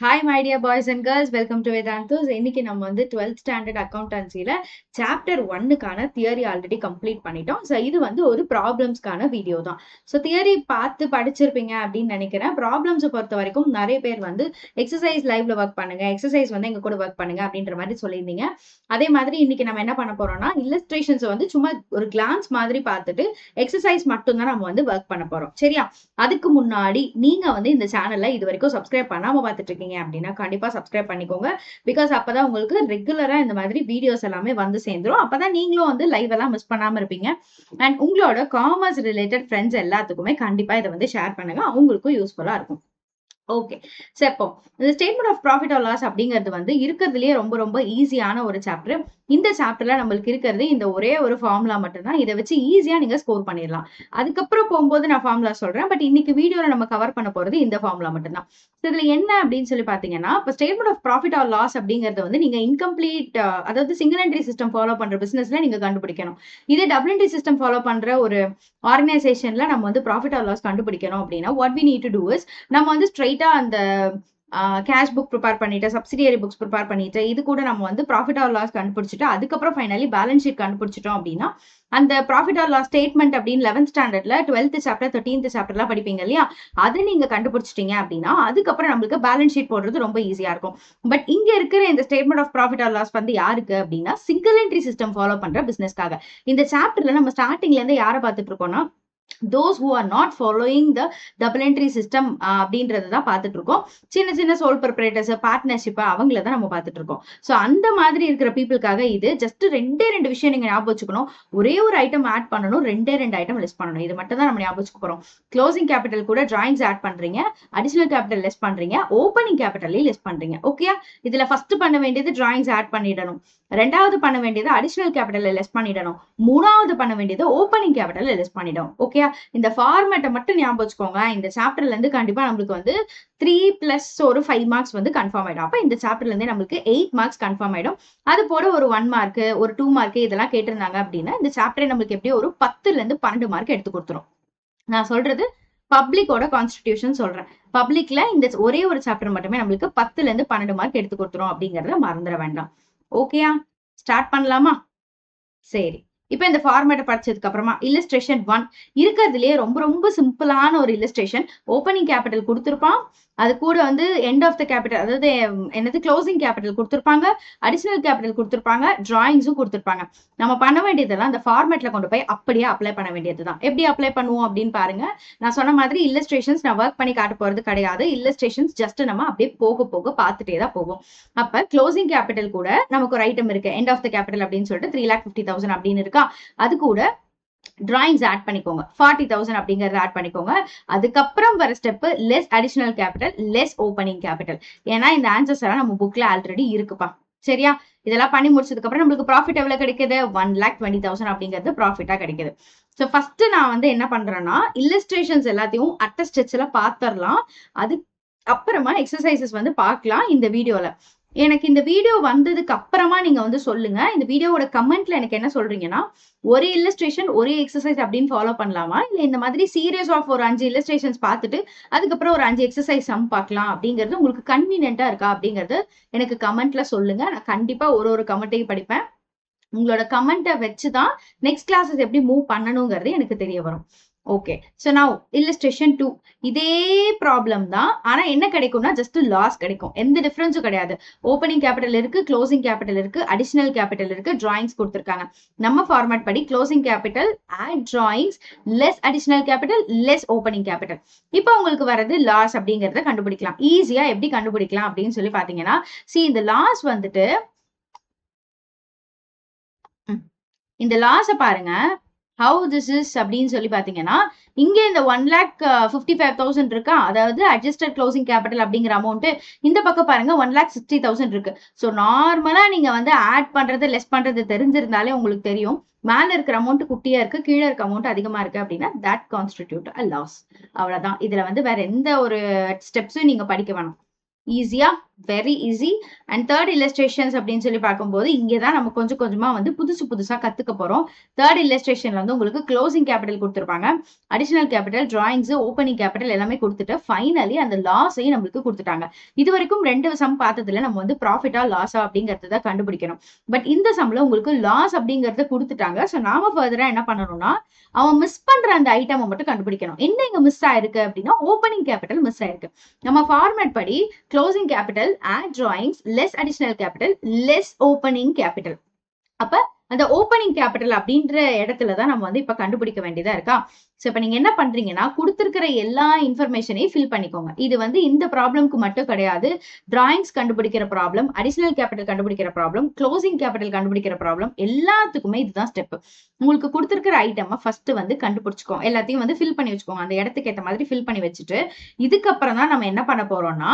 Hi, my dear boys and girls. Welcome to Vedantus. இன்னைக்கு நம்ம வந்து 12th ஸ்டாண்டர்ட் அக்கௌண்டன்சில சாப்டர் 1க்கான தியரி ஆல்ரெடி கம்ப்ளீட் பண்ணிட்டோம். ஸோ இது வந்து ஒரு ப்ராப்ளம்ஸ்க்கான வீடியோ தான். ஸோ தியரி பார்த்து படிச்சிருப்பீங்க அப்படின்னு நினைக்கிறேன். ப்ராப்ளம்ஸை பொறுத்த வரைக்கும் நிறைய பேர் வந்து எக்ஸசைஸ் லைவ்ல ஒர்க் பண்ணுங்க, எக்ஸசைஸ் வந்து எங்க கூட ஒர்க் பண்ணுங்க அப்படின்ற மாதிரி சொல்லியிருந்தீங்க. அதே மாதிரி இன்னைக்கு நம்ம என்ன பண்ண போறோம்னா இல்லஸ்ட்ரேஷன்ஸ் வந்து சும்மா ஒரு கிளான்ஸ் மாதிரி பார்த்துட்டு எக்ஸசைஸ் மட்டும் தான் நம்ம வந்து ஒர்க் பண்ண போறோம். சரியா? அதுக்கு முன்னாடி நீங்க வந்து இந்த சேனல்ல இது வரைக்கும் சப்ஸ்கிரைப் பண்ணாம பார்த்துட்டு இருக்கீங்க அப்படின்னா கண்டிப்பா சப்ஸ்கிரைப் பண்ணிக்கோங்க. பிகாஸ் அப்பதான் உங்களுக்கு ரெகுலரா இந்த மாதிரி வீடியோஸ் எல்லாமே வந்து சேர்ந்துரும். அப்பதான் நீங்களும் வந்து லைவ் எல்லாம் மிஸ் பண்ணாம இருப்பீங்க. அண்ட் உங்களோட காமர்ஸ் ரிலேட்டட் ஃப்ரெண்ட்ஸ் எல்லாத்துக்குமே கண்டிப்பா இதை வந்து ஷேர் பண்ணுங்க. அவங்களுக்கும் யூஸ்ஃபுல்லா இருக்கும். ஓகே. சோ இப்போ இந்த statement of profit or loss அப்படிங்கிறது வந்து இருக்கிறதுலயே ரொம்ப ரொம்ப ஈஸியான ஒரு சாப்டர். இந்த சாப்டர்ல நம்மளுக்கு இருக்கிறது இந்த ஒரே ஒரு ஃபார்முலா மட்டும்தான். இதை வச்சு ஈஸியா நீங்க ஸ்கோர் பண்ணிடலாம். அதுக்கப்புறம் போகும்போது நான் ஃபார்முலா சொல்றேன். பட் இன்னைக்கு வீடியோல நம்ம கவர் பண்ண போறது இந்த ஃபார்முலா மட்டும்தான். இதுல என்ன அப்படின்னு சொல்லி பாத்தீங்கன்னா, இப்போ statement of profit or loss அப்படிங்கறது வந்து நீங்க இன்கம்ப்ளீட் அதாவது சிங்கிள் என்ட்ரி சிஸ்டம் ஃபாலோ பண்ற பிசினஸ்ல நீங்க கண்டுபிடிக்கணும். இதே டபுள் என்ட்ரி சிஸ்டம் ஃபாலோ பண்ற ஒரு ஆர்கனைசேஷன்ல நம்ம வந்து ப்ராஃபிட் ஆர் லாஸ் கண்டுபிடிக்கணும் அப்படின்னா what we need to do is நம்ம வந்து ஸ்ட்ரைட்டா அந்த கேஷ் புக் ப்ரிப்பேர் பண்ணிட்டு சப்சிடியரி புக்ஸ் ப்ரிப்பேர் பண்ணிட்டு இது கூட நம்ம வந்து ப்ராஃபிட் ஆர் லாஸ் கண்டுபிடிச்சிட்டு அதுக்கப்புறம் ஃபைனலி பேலன்ஸ் ஷீட் கண்டுபிடிச்சிட்டோம் அப்படின்னா அந்த ப்ராஃபிட் ஆர் லாஸ் ஸ்டேட்மெண்ட் அப்படின்னு 11th ஸ்டாண்டர்ட்ல 12th சாப்டர் 13th சாப்டர்லாம் படிப்பீங்க இல்லையா, அதை நீங்க கண்டுபிடிச்சிட்டீங்க அப்படின்னா அதுக்கப்புறம் நம்மளுக்கு பேலன்ஸ் ஷீட் போடுறது ரொம்ப ஈஸியா இருக்கும். பட் இங்க இருக்கிற இந்த statement of profit or loss வந்து யாருக்கு அப்படின்னா சிங்கிள் என்ட்ரி சிஸ்டம் ஃபாலோ பண்ற பிசினஸ்க்காக. இந்த சாப்டர்ல நம்ம ஸ்டார்டிங்ல இருந்து யாரை பார்த்துட்டு இருக்கோம்னா those who are not following the double entry system அப்படின்றது தான் பார்த்துட்டு இருக்கோம். சின்ன சின்ன சோல் ப்ரொப்ரேட்டர்ஸ் பார்ட்னர்ஷிப் அவங்கள தான் நம்ம பார்த்துட்டு இருக்கோம். ஸோ அந்த மாதிரி இருக்கிற பீப்புளுக்காக இது ஜஸ்ட் ரெண்டு விஷயம் நீங்க ஞாபகம் வச்சுக்கணும். ஒரே ஒரு ஐட்டம் ஆட் பண்ணணும், ரெண்டு ஐட்டம் லெஸ் பண்ணணும். இது மட்டும் தான் நம்ம ஞாபகம் வச்சுக்க போறோம். க்ளோசிங் கேபிட்டல் கூட டிராயிங்ஸ் ஆட் பண்றீங்க, அடிஷனல் கேபிட்டல் லெஸ் பண்றீங்க, ஓப்பனிங் கேபிட்டலையும் லெஸ் பண்றீங்க. ஓகே, இதுல ஃபர்ஸ்ட் பண்ண வேண்டியது டிராயிங்ஸ் ஆட் பண்ணிடணும், ரெண்டாவது பண்ண வேண்டியது அடிஷனல் கேபிட்டல் லெஸ் பண்ணிடணும், மூணாவது பண்ண வேண்டியது ஓப்பனிங் கேபிட்டல் லெஸ் பண்ணிடணும். ஓகே, இந்த ஃபார்மேட்டை மட்டும் ஞாபகம் வச்சுக்கோங்க. இந்த சாப்டர்ல இருந்து கண்டிப்பா நம்மளுக்கு வந்து 3+ ஒரு 5 மார்க்ஸ் வந்து கன்ஃபார்ம் ஆயிடும். அப்ப இந்த சாப்டர்ல இருந்து நம்மளுக்கு 8 மார்க்ஸ் கன்ஃபார்ம் ஆயிடும். அது போல ஒரு 1 மார்க் ஒரு 2 மார்க் இதெல்லாம் கேட்டிருந்தாங்க அப்படின்னா இந்த சாப்டரை நம்மளுக்கு எப்படியும் ஒரு 10-12 மார்க் எடுத்து கொடுத்துரும். நான் சொல்றது பப்ளிக்கோட கான்ஸ்டிடியூஷன் சொல்றேன். பப்ளிக்ல இந்த ஒரே ஒரு சாப்டர் மட்டுமே நம்மளுக்கு 10-12 மார்க் எடுத்து கொடுத்துரும் அப்படிங்கறத மறந்துட வேண்டாம். ஓகேயா? ஸ்டார்ட் பண்ணலாமா? சரி, இப்போ இந்த ஃபார்மேட்டை படிச்சதுக்கு அப்புறமா இல்லஸ்ட்ரேஷன் 1 இருக்கிறதுலயே ரொம்ப ரொம்ப சிம்பிளான ஒரு இல்லஸ்ட்ரேஷன். ஓப்பனிங் கேபிட்டல் கொடுத்துருப்பான், அது கூட வந்து எண்ட் ஆஃப் த கேபிட்டல் அதாவது என்னது க்ளோசிங் கேபிட்டல் கொடுத்துருப்பாங்க, அடிஷனல் கேபிட்டல் கொடுத்துருப்பாங்க, டிராயிங்ஸும் கொடுத்துருப்பாங்க. நம்ம பண்ண வேண்டியதெல்லாம் அந்த ஃபார்மேட்ல கொண்டு போய் அப்படியே அப்ளை பண்ண வேண்டியதுதான். எப்படி அப்ளை பண்ணுவோம் அப்படின்னு பாருங்க. நான் சொன்ன மாதிரி இல்லஸ்ட்ரேஷன்ஸ் நான் ஒர்க் பண்ணி காட்ட போறது கிடையாது. இல்லஸ்ட்ரேஷன்ஸ் ஜஸ்ட் நம்ம அப்படியே போக போக பார்த்துட்டே தான் போகும். அப்ப க்ளோசிங் கேபிட்டல் கூட நமக்கு ஒரு ஐட்டம் இருக்கு, எண்ட் ஆஃப் த கேபிட்டல் அப்படின்னு சொல்லிட்டு 3,50,000 அப்படின்னு இருக்கு. அது கூட டிராயிங்ஸ் ஆட் பண்ணிக்கோங்க, 40,000 அப்படிங்கறத ஆட் பண்ணிக்கோங்க. அதுக்கப்புறம் வர step less additional capital less opening capital. ஏன்னா இந்த ஆன்சர்ஸ் எல்லாம் நம்ம புக்ல ஆல்ரெடி இருக்குப்பா. சரியா? இதெல்லாம் பண்ணி முடிச்சதுக்கு அப்புறம் நம்மளுக்கு ப்ராஃபிட் எவ்வளவு கிடைக்குது? 1,20,000 அப்படிங்கிறது ப்ராஃபிட்டா கிடைக்குது. ஸோ ஃபர்ஸ்ட் நான் வந்து என்ன பண்றேன்னா இல்லஸ்ட்ரேஷன்ஸ் எல்லாத்தையும் அட்ட ஸ்டெச்ல பாத்திரலாம். அது அப்புறமா எக்ஸசைசஸ் வந்து பார்க்கலாம் இந்த வீடியோல. எனக்கு இந்த வீடியோ வந்ததுக்கு அப்புறமா நீங்க வந்து சொல்லுங்க. இந்த வீடியோவோட கமெண்ட்ல எனக்கு என்ன சொல்றீங்கன்னா, ஒரே இல்லஸ்ட்ரேஷன் ஒரே எக்ஸசைஸ் அப்படின்னு ஃபாலோ பண்ணலாமா, இல்ல இந்த மாதிரி சீரியஸ் ஆஃப் ஒரு 5 இல்லஸ்ட்ரேஷன்ஸ் பார்த்துட்டு அதுக்கப்புறம் ஒரு 5 எக்ஸசைஸ் சம் பார்க்கலாம் அப்படிங்கிறது உங்களுக்கு கன்வீனியன்ட்டா இருக்கா அப்படிங்கிறது எனக்கு கமெண்ட்ல சொல்லுங்க. நான் கண்டிப்பா ஒரு கமெண்ட்டையும் படிப்பேன். உங்களோட கமெண்ட்டை வச்சுதான் நெக்ஸ்ட் கிளாஸஸ் எப்படி மூவ் பண்ணணுங்கிறது எனக்கு தெரிய வரும். ஓகே, ஸோ நவ் இல்லஸ்ட்ரேஷன் 2 இதே ப்ராப்ளம் தான். ஆனா என்ன கிடைக்கும்னா ஜஸ்ட் லாஸ் கிடைக்கும், எந்த டிஃபரன்ஸும் கிடையாது. ஓப்பனிங் கேபிட்டல் இருக்கு, க்ளோசிங் கேபிட்டல் இருக்கு, அடிஷனல் கேபிட்டல் இருக்கு, டிராயிங்ஸ் கொடுத்துருக்காங்க. நம்ம ஃபார்மேட் படி closing capital add drawings less additional capital less opening capital. இப்போ உங்களுக்கு வரது லாஸ் அப்படிங்கறத கண்டுபிடிக்கலாம். ஈஸியா எப்படி கண்டுபிடிக்கலாம் அப்படின்னு சொல்லி பாத்தீங்கன்னா, இந்த லாஸ் வந்துட்டு இந்த லாஸ பாருங்க. ஹவு திஸ் இஸ் அப்படின்னு சொல்லி பாத்தீங்கன்னா, இங்க இந்த 1,55,000 இருக்கா, அதாவது அட்ஜஸ்டட் க்ளோசிங் கேபிட்டல் அப்படிங்கிற அமௌண்ட். இந்த பக்கம் பாருங்க 1,60,000 இருக்கு. ஸோ நார்மலா நீங்க வந்து ஆட் பண்றது லெஸ் பண்றது தெரிஞ்சிருந்தாலே உங்களுக்கு தெரியும். மேல இருக்கிற அமௌண்ட் குட்டியா இருக்கு, கீழே இருக்க அமௌண்ட் அதிகமா இருக்கு அப்படின்னா தட் கான்ஸ்டிடியூட் அ லாஸ். அவ்வளவுதான். இதுல வந்து வேற எந்த ஒரு ஸ்டெப்ஸும் நீங்க படிக்க வேணாம். ஈஸியா very easy. And third illustrations அப்படின்னு சொல்லி பார்க்கும்போது இங்கே தான் நம்ம கொஞ்சம் கொஞ்சமா வந்து புதுசா கத்துக்க போறோம். தேர்ட் இல்லஸ்ட்ரேஷன்ல வந்து உங்களுக்கு க்ளோசிங் கேபிட்டல் கொடுத்துருப்பாங்க, additional capital, drawings, opening capital எல்லாமே கொடுத்துட்டு ஃபைனலி அந்த லாஸையும் நம்மளுக்கு கொடுத்துட்டாங்க. இது வரைக்கும் 2 சம் பார்த்ததுல நம்ம வந்து ப்ராஃபிட்டா லாஸா அப்படிங்கறத தான் கண்டுபிடிக்கணும். பட் இந்த சம்ல உங்களுக்கு லாஸ் அப்படிங்கறத கொடுத்துட்டாங்க. ஸோ நாம ஃபர்தரா என்ன பண்ணணும்னா அவன் மிஸ் பண்ற அந்த ஐட்டமை மட்டும் கண்டுபிடிக்கணும். என்ன இங்க மிஸ் ஆயிருக்கு அப்படின்னா ஓப்பனிங் கேபிட்டல் மிஸ் ஆயிருக்கு. நம்ம ஃபார்மேட் படி closing capital, add drawings, less additional capital, less opening capital. அப்ப அந்த ஓப்பனிங் கேபிட்டல் அப்படின்ற இடத்துல தான் நம்ம வந்து இப்ப கண்டுபிடிக்க வேண்டியதா இருக்கா. சோ இப்ப நீங்க என்ன பண்றீங்கன்னா கொடுத்திருக்கிற எல்லா இன்ஃபர்மேஷனையும் ஃபில் பண்ணிக்கோங்க. இது வந்து இந்த ப்ராப்ளம்க்கு மட்டும் கிடையாது. டிராயிங்ஸ் கண்டுபிடிக்கிற ப்ராப்ளம், அடிஷனல் கேபிட்டல் கண்டுபிடிக்கிற ப்ராப்ளம், க்ளோசிங் கேபிட்டல் கண்டுபிடிக்கிற ப்ராப்ளம் எல்லாத்துக்குமே இதுதான் ஸ்டெப். உங்களுக்கு கொடுத்திருக்கிற ஐட்டமை ஃபர்ஸ்ட் வந்து கண்டுபிடிச்சுக்கோங்க. எல்லாத்தையும் வந்து ஃபில் பண்ணி வச்சுக்கோங்க. அந்த இடத்துக்கு ஏற்ற மாதிரி ஃபில் பண்ணி வச்சுட்டு இதுக்கப்புறம் தான் நம்ம என்ன பண்ண போறோம்னா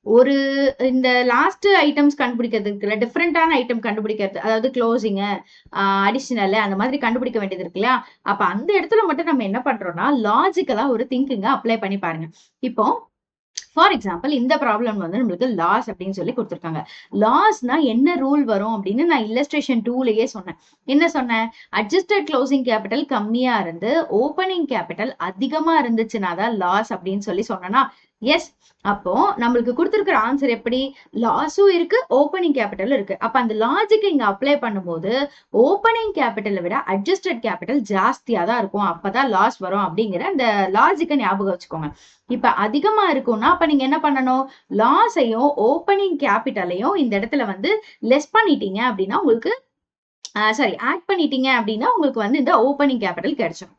ஒரு இந்த லாஸ்ட் ஐட்டம்ஸ் கண்டுபிடிக்கிறதுக்கு டிஃப்ரெண்டான ஐட்டம் கண்டுபிடிக்கிறது, அதாவது க்ளோசிங், அடிஷனல் அந்த மாதிரி கண்டுபிடிக்க வேண்டியது இருக்கு இல்லையா. அப்ப அந்த இடத்துல மட்டும் நம்ம என்ன பண்றோம்னா லாஜிக்கலா ஒரு திங்கிங்க அப்ளை பண்ணி பாருங்க. இப்போ ஃபார் எக்ஸாம்பிள் இந்த ப்ராப்ளம் வந்து நம்மளுக்கு லாஸ் அப்படின்னு சொல்லி கொடுத்துருக்காங்க. லாஸ்னா என்ன ரூல் வரும் அப்படின்னு நான் இல்லஸ்ட்ரேஷன் 2லயே சொன்னேன். என்ன சொன்னேன்? அட்ஜஸ்டட் க்ளோசிங் கேபிட்டல் கம்மியா இருந்து ஓப்பனிங் கேபிட்டல் அதிகமா இருந்துச்சுன்னா தான் லாஸ் அப்படின்னு சொல்லி சொன்னேன்னா எஸ். அப்போ நம்மளுக்கு கொடுத்திருக்கிற ஆன்சர் எப்படி? லாஸும் இருக்கு, ஓப்பனிங் கேபிட்டலும் இருக்கு. அப்ப அந்த லாஜிக் இங்க அப்ளை பண்ணும்போது ஓப்பனிங் கேபிட்டலை விட அட்ஜஸ்டட் கேபிட்டல் ஜாஸ்தியா தான் இருக்கும். அப்பதான் லாஸ் வரும் அப்படிங்கிற அந்த லாஜிக்கை ஞாபகம் வச்சுக்கோங்க. இப்ப அதிகமா இருக்கும்னா அப்ப நீங்க என்ன பண்ணணும்? லாஸையும் ஓப்பனிங் கேபிட்டலையும் இந்த இடத்துல வந்து லெஸ் பண்ணிட்டீங்க அப்படின்னா உங்களுக்கு ஆட் பண்ணிட்டீங்க அப்படின்னா உங்களுக்கு வந்து இந்த ஓப்பனிங் கேபிட்டல் கிடைச்சிடும்.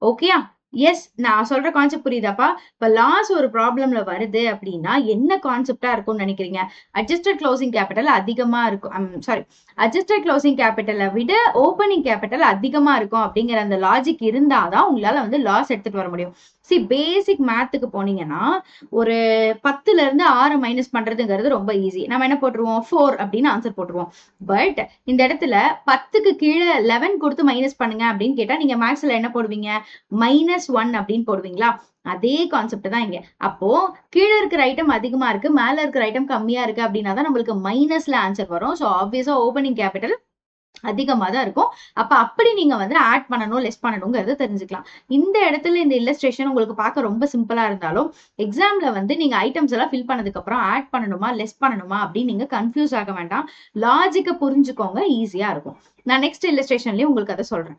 ஓகேயா? எஸ், நான் சொல்ற கான்செப்ட் புரியுதாப்பா? இப்ப லாஸ் ஒரு ப்ராப்ளம்ல வருது அப்படின்னா என்ன கான்செப்டா இருக்கும்னு நினைக்கிறீங்க? அட்ஜஸ்டட் க்ளோசிங் கேபிட்டல் அதிகமா இருக்கும், அட்ஜஸ்டட் க்ளோசிங் கேபிட்டலை விட ஓப்பனிங் கேபிட்டல் அதிகமா இருக்கும் அப்படிங்கிற அந்த லாஜிக் இருந்தாதான் உங்களால வந்து லாஸ் எடுத்துட்டு வர முடியும். பேசிக் மேத்துக்கு போனீங்கன்னா ஒரு 10ல இருந்து 6 மைனஸ் பண்றதுங்கிறது ரொம்ப ஈஸி. நம்ம என்ன போட்டுருவோம்? 4 அப்படின்னு ஆன்சர் போட்டுருவோம். பட் இந்த இடத்துல 10க்கு கீழே 11 கொடுத்து மைனஸ் பண்ணுங்க அப்படின்னு கேட்டா நீங்க மேக்ஸ்ல என்ன போடுவீங்க? -1 அப்படின்னு போடுவீங்களா? அதே கான்செப்ட் தான் இங்க. அப்போ கீழே இருக்கிற ஐட்டம் அதிகமா இருக்கு, மேல இருக்கிற ஐட்டம் கம்மியா இருக்கு அப்படின்னா தான் நம்மளுக்கு மைனஸ்ல ஆன்சர் வரும். ஸோ ஆப்வியஸா ஓப்பனிங் கேபிட்டல் அதிகமா தான் இருக்கும். அப்ப அப்படி நீங்க வந்து ஆட் பண்ணணும், லெஸ் பண்ணணுங்கிறத தெரிஞ்சுக்கலாம். இந்த இடத்துல இந்த இல்லஸ்ட்ரேஷன் உங்களுக்கு பார்க்க ரொம்ப சிம்பிளா இருந்தாலும் எக்ஸாம்ல வந்து நீங்க ஐட்டம்ஸ் எல்லாம் ஃபில் பண்ணதுக்கு அப்புறம் ஆட் பண்ணணுமா, லெஸ் பண்ணணுமா அப்படின்னு நீங்க கன்ஃபியூஸ் ஆக வேண்டாம். லாஜிக்க புரிஞ்சுக்கோங்க, ஈஸியா இருக்கும். நான் நெக்ஸ்ட் இல்லஸ்ட்ரேஷன்லயே உங்களுக்கு அதை சொல்றேன்.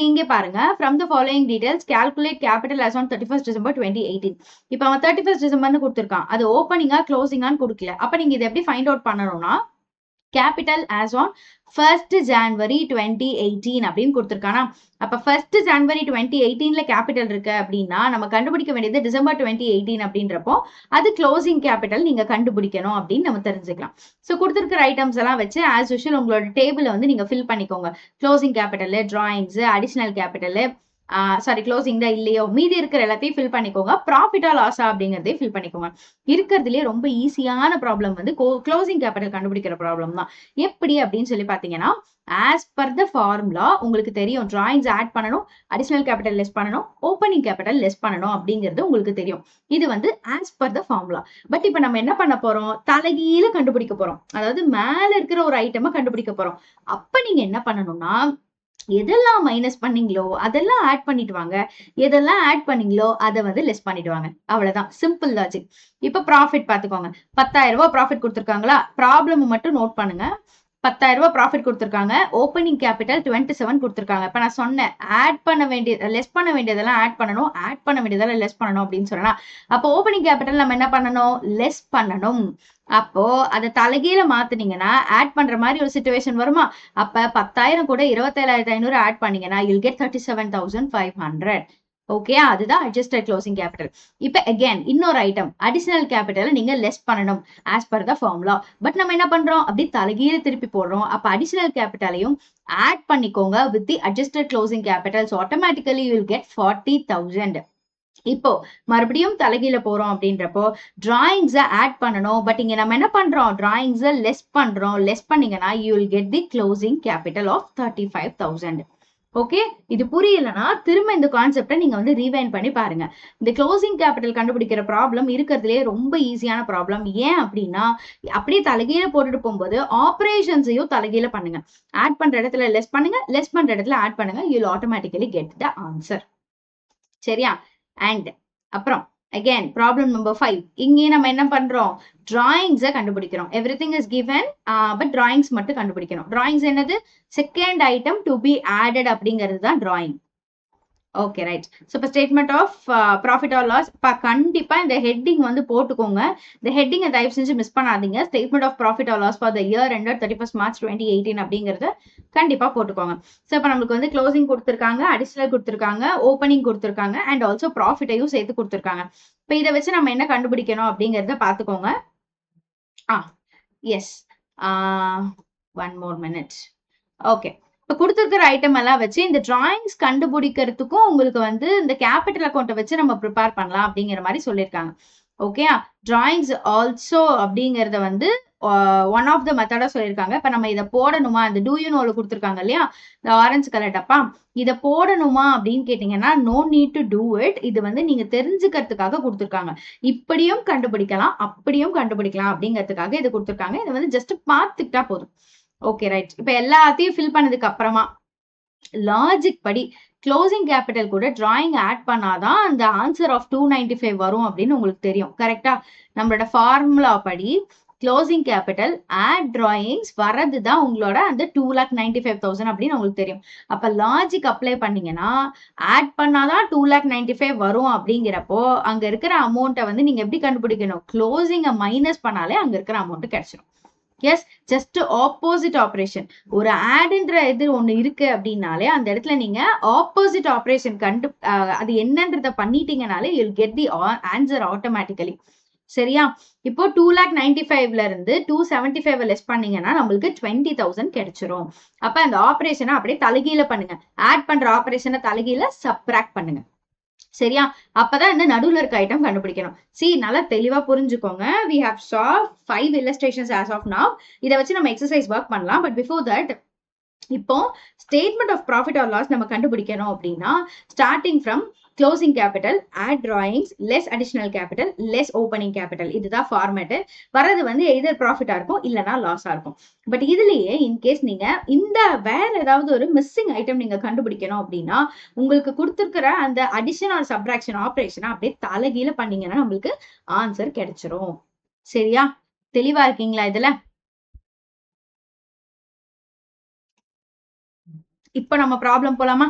இங்கே பாருங்க. From the following details calculate capital as on 31st December 2018. இப்ப அவன் 31st Decemberன்னு கொடுத்திருக்கான். அது ஓப்பனிங்கா க்ளோசிங்கான்னு கொடுக்கல. அப்ப நீங்க இதை எப்படி ஃபைண்ட் அவுட் பண்ணணும்னா capital as on 1st January 2018 அப்படின்னு கொடுத்திருக்கானா. அப்ப 1st January 2018ல கேபிட்டல் இருக்கு அப்படின்னா நம்ம கண்டுபிடிக்க வேண்டியது டிசம்பர் 2018 அப்படின்றப்போ அது க்ளோசிங் கேபிட்டல் நீங்க கண்டுபிடிக்கணும் அப்படின்னு நம்ம தெரிஞ்சுக்கலாம். ஸோ கொடுத்திருக்கிற ஐட்டம்ஸ் எல்லாம் வச்சு ஆஸ் யூஷுவல் உங்களோட டேபிளை வந்து நீங்க ஃபில் பண்ணிக்கோங்க. Closing capital, drawings, additional capital, closing தான் இல்லையோ மீதி இருக்கிற எல்லாத்தையும் ஃபில் பண்ணிக்கோங்க. ப்ராஃபிட்டா லாஸா அப்படிங்கறதையும் ஃபில் பண்ணிக்கோங்க. இருக்கிறதுலே ரொம்ப ஈஸியான ப்ராப்ளம் வந்து க்ளோசிங் கேபிட்டல் கண்டுபிடிக்கிற ப்ராப்ளம் தான். எப்படி அப்படின்னு சொல்லி பாத்தீங்கன்னா ஆஸ் பர் த ஃபார்முலா உங்களுக்கு தெரியும். டிராயிங்ஸ் ஆட் பண்ணணும், அடிஷனல் கேபிட்டல் லெஸ் பண்ணணும், ஓப்பனிங் கேபிட்டல் லெஸ் பண்ணணும் அப்படிங்கிறது உங்களுக்கு தெரியும். இது வந்து as per the formula. But இப்ப நம்ம என்ன பண்ண போறோம்? தலைகீழ கண்டுபிடிக்க போறோம். அதாவது மேல இருக்கிற ஒரு ஐட்டமை கண்டுபிடிக்க போறோம். அப்ப நீங்க என்ன பண்ணணும்னா எதெல்லாம் மைனஸ் பண்ணீங்களோ அதெல்லாம் ஆட் பண்ணிட்டு வாங்க, எதெல்லாம் ஆட் பண்ணீங்களோ அதை வந்து லெஸ் பண்ணிட்டு வாங்க. அவ்வளவுதான், சிம்பிள் லாஜிக். இப்ப ப்ராஃபிட் பாத்துக்கோங்க. 10,000 ரூபாய் ப்ராஃபிட் கொடுத்துருக்காங்களா? ப்ராப்ளம் மட்டும் நோட் பண்ணுங்க. 10,000 ரூபாய் ப்ராஃபிட் கொடுத்துருக்காங்க. ஓப்பனிங் கேபிட்டல் 27 கொடுத்துருக்காங்க. இப்ப நான் சொன்னேன் ஆட் பண்ண வேண்டியது லெஸ் பண்ண வேண்டியதெல்லாம் ஆட் பண்ணணும், ஆட் பண்ண வேண்டியதெல்லாம் லெஸ் பண்ணணும் அப்படின்னு சொன்னா அப்போ ஓப்பனிங் கேபிட்டல் நம்ம என்ன பண்ணணும்? லெஸ் பண்ணணும். அப்போ அதை தலைகீழ மாத்துனீங்கன்னா ஆட் பண்ற மாதிரி ஒரு சிச்சுவேஷன் வருமா? அப்ப 10,000 கூட 27,500 ஆட் பண்ணீங்கன்னா you'll get 37,500. ஓகே, அதுதான் அட்ஜஸ்டட் க்ளோசிங் கேபிட்டல். இப்ப அகைன் இன்னொரு ஐட்டம் அடிஷனல் கேபிட்டல் நீங்க லெஸ் பண்ணணும் as per the formula. But நம்ம என்ன பண்றோம்? அப்படி தலைகீழ திருப்பி போடுறோம். அப்ப அடிஷனல் கேபிட்டலையும் ஆட் பண்ணிக்கோங்க with the adjusted closing capital. So automatically you will get 40,000. இப்போ மறுபடியும் தலைகீழ போறோம் அப்படின்றப்போ டிராயிங்ஸை ஆட் பண்ணணும். பட் இங்க நம்ம என்ன பண்றோம்? டிராயிங்ஸை லெஸ் பண்றோம். லெஸ் பண்ணீங்கன்னா you will get the closing capital of 35,000. Okay, இது புரியலன்னா திரும்ப இந்த கான்செப்டை நீங்க வந்து ரீவைண்ட் பண்ணி பாருங்க. இந்த க்ளோசிங் கேபிட்டல் கண்டுபிடிக்கிற ப்ராப்ளம் இருக்கிறதுலே ரொம்ப ஈஸியான ப்ராப்ளம். ஏன் அப்படின்னா அப்படியே தலைகீழ போட்டுட்டு போகும்போது ஆப்ரேஷன்ஸையும் தலைகீழ பண்ணுங்க. ஆட் பண்ற இடத்துல லெஸ் பண்ணுங்க, லெஸ் பண்ற இடத்துல ஆட் பண்ணுங்க. You will automatically get the answer. சரியா? அண்ட் அப்புறம் again problem number 5. இங்கே நம்ம என்ன பண்றோம்? drawings கண்டுபிடிக்கிறோம். everything is given but drawings மட்டும் கண்டுபிடிக்கணும். drawings என்னது? second item to be added அப்படிங்கிறது தான் drawing. Okay right. ஸோ இப்போ statement of profit or loss கண்டிப்பாக இந்த ஹெட்டிங் வந்து போட்டுக்கோங்க. இந்த ஹெட்டிங்கை தயவு செஞ்சு மிஸ் பண்ணாதீங்க. Statement of profit or loss for the year ended 31st March 2018 அப்படிங்கிறத கண்டிப்பாக போட்டுக்கோங்க. ஸோ இப்போ நம்மளுக்கு வந்து க்ளோசிங் கொடுத்துருக்காங்க, அடிஷனல் கொடுத்துருக்காங்க, ஓப்பனிங் கொடுத்துருக்காங்க அண்ட் ஆல்சோ ப்ராஃபிட்டையும் சேர்த்து கொடுத்துருக்காங்க. இப்போ இதை வச்சு நம்ம என்ன கண்டுபிடிக்கணும் அப்படிங்கிறத பார்த்துக்கோங்க. S, 1 more minute. ஓகே, இப்போ கொடுத்துருக்கிற ஐட்டம் எல்லாம் வச்சு இந்த டிராயிங்ஸ் கண்டுபிடிக்கிறதுக்கும் உங்களுக்கு வந்து இந்த கேபிட்டல் அக்கௌண்ட்டை வச்சு நம்ம ப்ரிப்பேர் பண்ணலாம் அப்படிங்கிற மாதிரி சொல்லியிருக்காங்க. ஓகே, டிராயிங்ஸ் ஆல்சோ அப்படிங்கிறத வந்து ஒன் ஆஃப் த மெத்தடா சொல்லியிருக்காங்க. இப்போ நம்ம இதை போடணுமா, இந்த டூ யூ நோல கொடுத்துருக்காங்க இல்லையா, இந்த ஆரஞ்சு கலர் டப்பா, இதை போடணுமா அப்படின்னு கேட்டீங்கன்னா no need to do it. இது வந்து நீங்க தெரிஞ்சுக்கிறதுக்காக கொடுத்துருக்காங்க. இப்படியும் கண்டுபிடிக்கலாம், அப்படியும் கண்டுபிடிக்கலாம் அப்படிங்கிறதுக்காக இது கொடுத்துருக்காங்க. இதை வந்து ஜஸ்ட் பார்த்துக்கிட்டா போதும். Okay right. இப்ப எல்லாத்தையும் ஃபில் பண்ணதுக்கு அப்புறமா லாஜிக் படி க்ளோசிங் கேபிட்டல் கூட டிராயிங் ஆட் பண்ணாதான் அந்த ஆன்சர் ஆஃப் 295 வரும் அப்படின்னு உங்களுக்கு தெரியும். கரெக்டா? நம்மளோட ஃபார்முலா படி க்ளோசிங் கேபிட்டல் ஆட் டிராயிங்ஸ் வரது தான் உங்களோட அந்த 2,95,000 அப்படின்னு உங்களுக்கு தெரியும். அப்ப லாஜிக் அப்ளை பண்ணீங்கன்னா ஆட் பண்ணாதான் 2,95,000 வரும் அப்படிங்கிறப்போ அங்க இருக்கிற அமௌண்ட்டை வந்து நீங்க எப்படி கண்டுபிடிக்கணும்? க்ளோசிங்கை மைனஸ் பண்ணாலே அங்க இருக்கிற அமௌண்ட் கிடைச்சிடும். Yes, just opposite operation. ஒரு ஆட்ன்ற இது ஒண்ணு இருக்கு அப்படின்னாலே அந்த இடத்துல நீங்க ஆப்போசிட் ஆப்ரேஷன் அது என்னன்றத பண்ணிட்டீங்கனாலே you will get the answer automatically. சரியா? இப்போ 2,95,000ல இருந்து 275 லெஸ் பண்ணீங்கன்னா நம்மளுக்கு 20,000 கிடைச்சிரும். அப்ப அந்த ஆப்ரேஷனை அப்படியே தலைகீழ பண்ணுங்க. ஆட் பண்ற ஆப்ரேஷனை தலைகீழ சப்ராக்ட் பண்ணுங்க. சரியா? அப்பதான் இந்த நடுவுல இருக்க ஐட்டம் கண்டுபிடிக்கணும். சி, நல்லா தெளிவா புரிஞ்சுக்கோங்க. we have saw 5 illustrations as of now. இதை வச்சு நம்ம எக்ஸசைஸ் ஒர்க் பண்ணலாம். பட் பிஃபோர் தட் இப்போ statement of profit or loss நம்ம கண்டுபிடிக்கணும் அப்படின்னா starting from closing capital, add drawings, less additional capital, less opening capital, இதுதான் ஃபார்மேட்டு. வரது வந்து எய்தர் ப்ராஃபிட்டா இருக்கும் இல்லைனா லாஸா இருக்கும். பட் இதுலயே இன்கேஸ் நீங்க இந்த வேற ஏதாவது ஒரு மிஸ்ஸிங் ஐட்டம் நீங்க கண்டுபிடிக்கணும் அப்படின்னா உங்களுக்கு கொடுத்துருக்கிற அந்த அடிஷன் ஆர் சப்ராக்ஷன் ஆப்ரேஷனை அப்படியே தலைகீழ பண்ணீங்கன்னா நம்மளுக்கு ஆன்சர் கிடைச்சிரும். சரியா? தெளிவா இருக்கீங்களா இதுல? இப்ப நம்ம ப்ராப்ளம் போலாமா?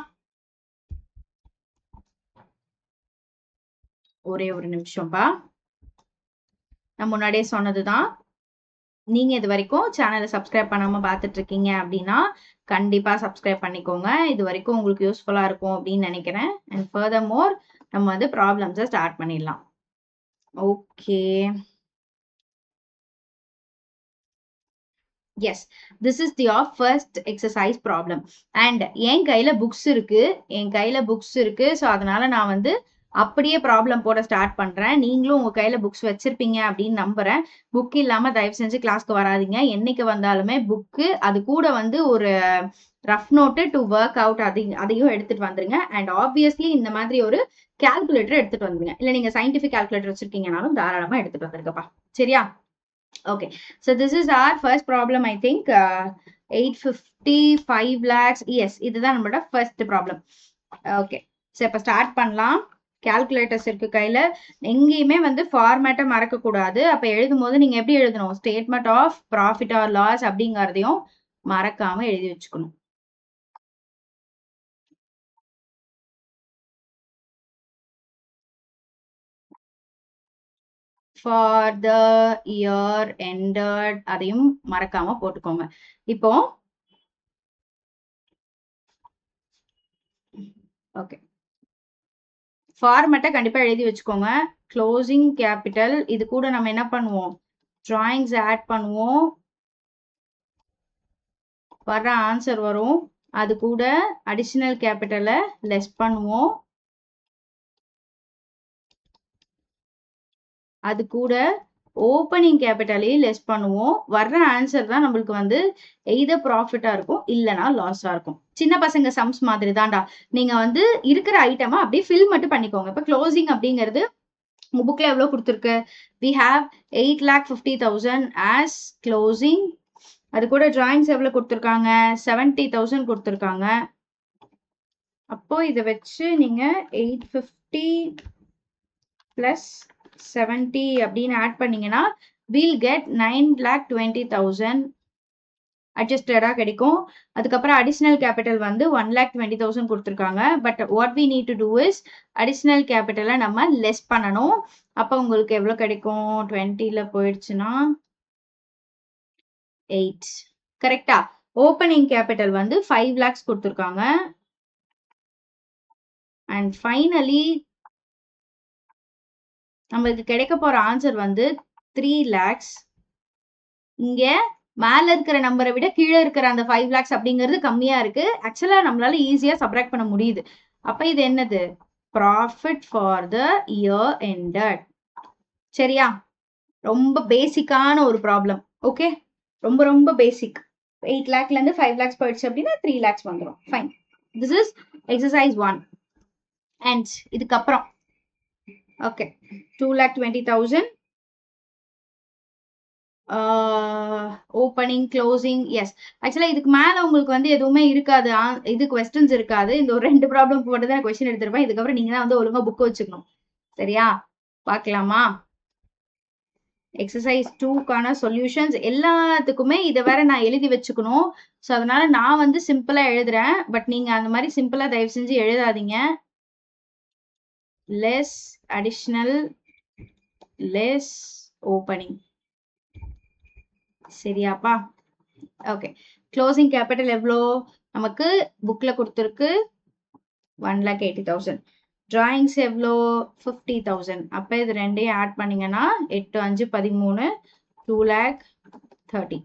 ஒரே ஒரு நிமிஷம்பா. நான் முன்னாடியே சொன்னதுதான். நீங்க இது வரைக்கும் சேனலை சப்ஸ்கிரைப் பண்ணாம பார்த்துட்டு இருக்கீங்க அப்படின்னா கண்டிப்பா சப்ஸ்கிரைப் பண்ணிக்கோங்க. இது வரைக்கும் உங்களுக்கு யூஸ்ஃபுல்லா இருக்கும் அப்படின்னு நினைக்கிறேன். அண்ட் ஃபர்தர்மோர் நம்ம வந்து ப்ராப்ளம்ஸை ஸ்டார்ட் பண்ணிடலாம். Okay, yes, this is the first exercise problem. And என் கையில புக்ஸ் இருக்கு. ஸோ அதனால நான் வந்து அப்படியே ப்ராப்ளம் போட ஸ்டார்ட் பண்றேன். நீங்களும் உங்க கையில புக்ஸ் வச்சிருப்பீங்க அப்படின்னு நம்புறேன். புக் இல்லாம தயவு செஞ்சு கிளாஸ்க்கு வராதிங்க. என்னைக்கு வந்தாலுமே புக்கு, அது கூட வந்து ஒரு rough note to work out அதையும் எடுத்துட்டு வந்துருங்க. அண்ட் ஆப்வியஸ்லி இந்த மாதிரி ஒரு கால்குலேட்டர் எடுத்துட்டு வந்துருங்க. இல்ல நீங்க சயின்டிபிக் கால்குலேட்டர் வச்சிருக்கீங்கனாலும் தாராளமா எடுத்துட்டு வந்துருங்கப்பா. சரியா? Okay, so this is our first problem. I think 855 lakhs. Yes, இதுதான் நம்மளோட first problem. Okay, so இப்ப ஸ்டார்ட் பண்ணலாம். கால்குலேட்டர்ஸ் இருக்கு கையில. எங்கேயுமே வந்து ஃபார்மேட்டை மறக்க கூடாது. அப்ப எழுதும் போது நீங்க எப்படி எழுதணும்? Statement of profit or loss அப்படிங்கறதையும் மறக்காம எழுதி வச்சுக்கணும். For the year ended அதையும் மறக்காம போட்டுக்கோங்க. இப்போ ஓகே, ஃபார்மேட்டை கண்டிப்பா எழுதி வச்சுக்கோங்க. க்ளோசிங் கேபிட்டல், இது கூட நம்ம என்ன பண்ணுவோம்? டிராயிங்ஸ் ஆட் பண்ணுவோம், வர்ற ஆன்சர் வரும். அது கூட அடிஷனல் கேபிட்டலை லெஸ் பண்ணுவோம், அது கூட ஓப்பனிங் கேபிட்டலையும் லெஸ் பண்ணுவோம். வர்ற ஆன்சர் தான் நம்மளுக்கு வந்து எய்தர் ப்ராஃபிட்டா இருக்கும் இல்லைனா லாஸா இருக்கும். சின்ன பசங்க சம்ஸ் மாதிரி தான்டா. நீங்க வந்து இருக்கிற ஐட்டமா அப்படியே ஃபில் மட்டும் பண்ணிக்கோங்க. இப்போ க்ளோசிங் அப்படிங்கிறது உங்க புக்ல எவ்வளவு கொடுத்துருக்கு? we have 8,50,000 as closing. அது கூட டிராயிங்ஸ் எவ்வளவு கொடுத்துருக்காங்க? 70,000 கொடுத்துருக்காங்க. அப்போ இதை வச்சு நீங்க 850 plus 70 அப்படின்னு ஆட் பண்ணீங்கன்னா we'll get 9,20,000 அட்ஜஸ்டடா கிடைக்கும். அதுக்கப்புறம் அடிஷனல் கேபிட்டல் வந்து 1,20,000 கொடுத்துருக்காங்க. But what we need to do is additional கேபிட்டலை நம்ம லெஸ் பண்ணணும். அப்போ உங்களுக்கு எவ்வளோ கிடைக்கும்? 20ல போயிடுச்சுன்னா 8. கரெக்டா? ஓப்பனிங் கேபிட்டல் வந்து 5 lakhs கொடுத்துருக்காங்க. அண்ட் ஃபைனலி நம்மளுக்கு கிடைக்க போற ஆன்சர் வந்து 3 lakhs. இங்க மேல இருக்கிற நம்பரை விட கீழே இருக்கிற அந்த 5 lakhs அப்படிங்கிறது கம்மியா இருக்கு. ஆக்சுவலா நம்மளால ஈஸியா சப்ராக்ட் பண்ண முடியுது. அப்ப இது என்னது? Profit for the year ended. சரியா? ரொம்ப பேசிக்கான ஒரு ப்ராப்ளம். ஓகே, ரொம்ப ரொம்ப பேசிக். 8 lakhல இருந்து 5 lakhs போயிடுச்சு அப்படின்னா 3 lakhs வந்துடும். Fine. This is exercise 1. And இதுக்கப்புறம் ஓகே 2,20,000 ஓப்பனிங் க்ளோசிங். எஸ், ஆக்சுவலா இதுக்கு மேல உங்களுக்கு வந்து எதுவுமே இருக்காது. இது கொஸ்டின்ஸ் இருக்காது. இந்த ஒரு 2 ப்ராப்ளம் போட்டு தான் கொஸ்டின் எடுத்திருப்பேன். இதுக்கப்புறம் நீங்க தான் வந்து ஒழுங்கா புக் வச்சுக்கணும். சரியா? பார்க்கலாமா? எக்ஸசைஸ் 2க்கான சொல்யூஷன்ஸ் எல்லாத்துக்குமே இதை வேற நான் எழுதி வச்சுக்கணும். ஸோ அதனால நான் வந்து சிம்பிளா எழுதுறேன். பட் நீங்க அந்த மாதிரி சிம்பிளா தயவு செஞ்சு எழுதாதீங்க. Less additional less opening. சரியாப்பா? ஓகே. க்ளோசிங் கேபிட்டல் எவ்வளோ நமக்கு புக்ல கொடுத்துருக்கு? 1,80,000. டிராயிங்ஸ் எவ்வளோ? 50,000. அப்போ இது ரெண்டையும் ஆட் பண்ணீங்கன்னா 8 5 13 2,30,000.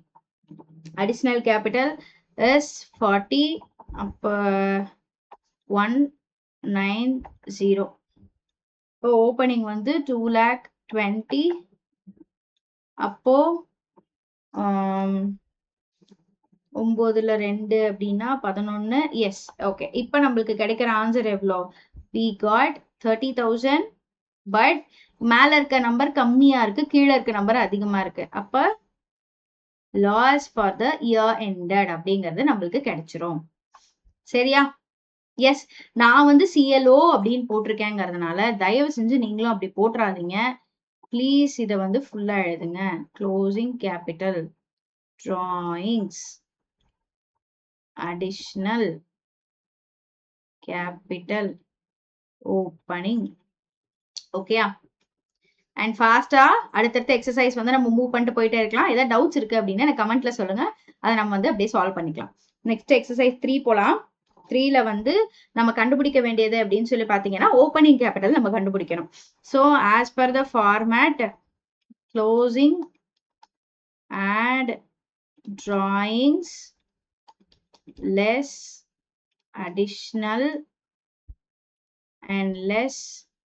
Additional capital is 40. அப்போ 190. இப்போ ஓப்பனிங் வந்து 2,20,000. அப்போ 9ல 2 அப்படின்னா 11. Yes, okay. இப்போ நம்மளுக்கு கிடைக்கிற ஆன்சர் எவ்வளோ? we got 30,000. பட் மேல இருக்க நம்பர் கம்மியா இருக்கு, கீழே இருக்க நம்பர் அதிகமா இருக்கு. அப்ப loss for the year ended அப்படிங்கிறது நம்மளுக்கு கிடைச்சிரும். சரியா? எஸ், நான் வந்து சிஎல்ஓ அப்படின்னு போட்டிருக்கேங்கிறதுனால தயவு செஞ்சு நீங்களும் அப்படி போட்டுறாதீங்க ப்ளீஸ். இதை வந்து ஃபுல்லா எழுதுங்க. Closing capital, drawings, additional capital, opening. ஓகேயா? அண்ட் ஃபாஸ்டா அடுத்தடுத்த எக்ஸசைஸ் வந்து நம்ம மூவ் பண்ணிட்டு போயிட்டே இருக்கலாம். ஏதாவது டவுட்ஸ் இருக்கு அப்படின்னா எனக்கு கமெண்ட்ல சொல்லுங்க. அதை நம்ம வந்து அப்படியே சால்வ் பண்ணிக்கலாம். நெக்ஸ்ட் எக்ஸசைஸ் 3 போலாம். 3ல வந்து நம்ம கண்டுபிடிக்க வேண்டியது அப்படின்னு சொல்லி பாத்தீங்கன்னா ஓப்பனிங் கேபிட்டல் நம்ம கண்டுபிடிக்கணும். So as per the format closing and drawings less additional and less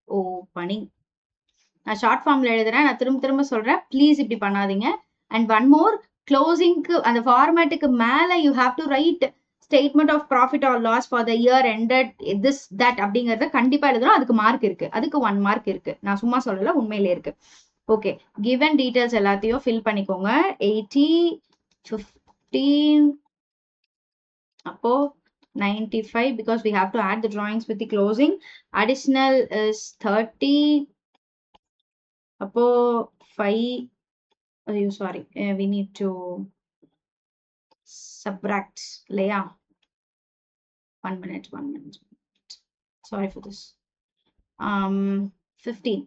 opening. நான் ஷார்ட் ஃபார்ம்ல எழுதுறேன். நான் திரும்ப திரும்ப சொல்றேன், ப்ளீஸ் இப்படி பண்ணாதீங்க. அண்ட் ஒன் மோர், க்ளோசிங்க்கு அந்த ஃபார்மேட்டுக்கு மேல you have to write statement of profit or loss for the year ended this that அப்படிங்கறத கண்டிப்பா எழுதுறோம். அதுக்கு மார்க் இருக்கு, அதுக்கு 1 மார்க் இருக்கு. நான் சும்மா சொல்லல, உண்மையிலே இருக்கு. ஓகே, கிவன் டீடைல்ஸ் எல்லாத்தையும் ஃபில் பண்ணிக்கோங்க. 80, 15, அப்போ 95 because we have to add the drawings with the closing. Additional is 30. அப்போ 5. Oh, sorry, we need to subtract இல்லையா? 1 minute. Sorry for this. 15.